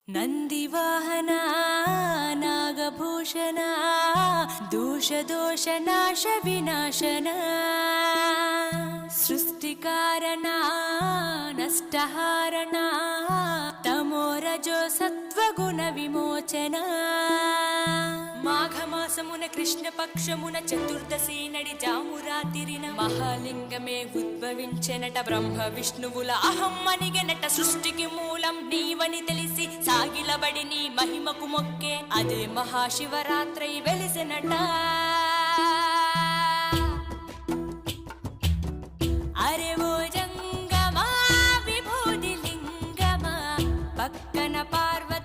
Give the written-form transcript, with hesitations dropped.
ನಂದಿವಾಹನ ನಾಗಭೂಷಣ ದೋಷ ದೋಷ ನಾಶ ವಿನಾಶನ ಸೃಷ್ಟಿಕಾರಣ ನಷ್ಟಹಾರಣ ತಮೋರಜೋ ಸತ್ವಗುಣ ವಿಮೋಚನ మాఘమాసమున కృష్ణ పక్షమున చతుర్దశి నడి జామురాతిరిన మహాలింగమే ఉద్భవించెనట బ్రహ్మ విష్ణువుల అహం అనిగెనట సృష్టికి మూలం నీవని తెలిసి సాగిలబడి నీ మహిమకు మొక్కే అదే మహాశివరాత్రి వెలిసెనట అరే ఓ జంగమా విభూతి లింగమా పక్కన పార్వతి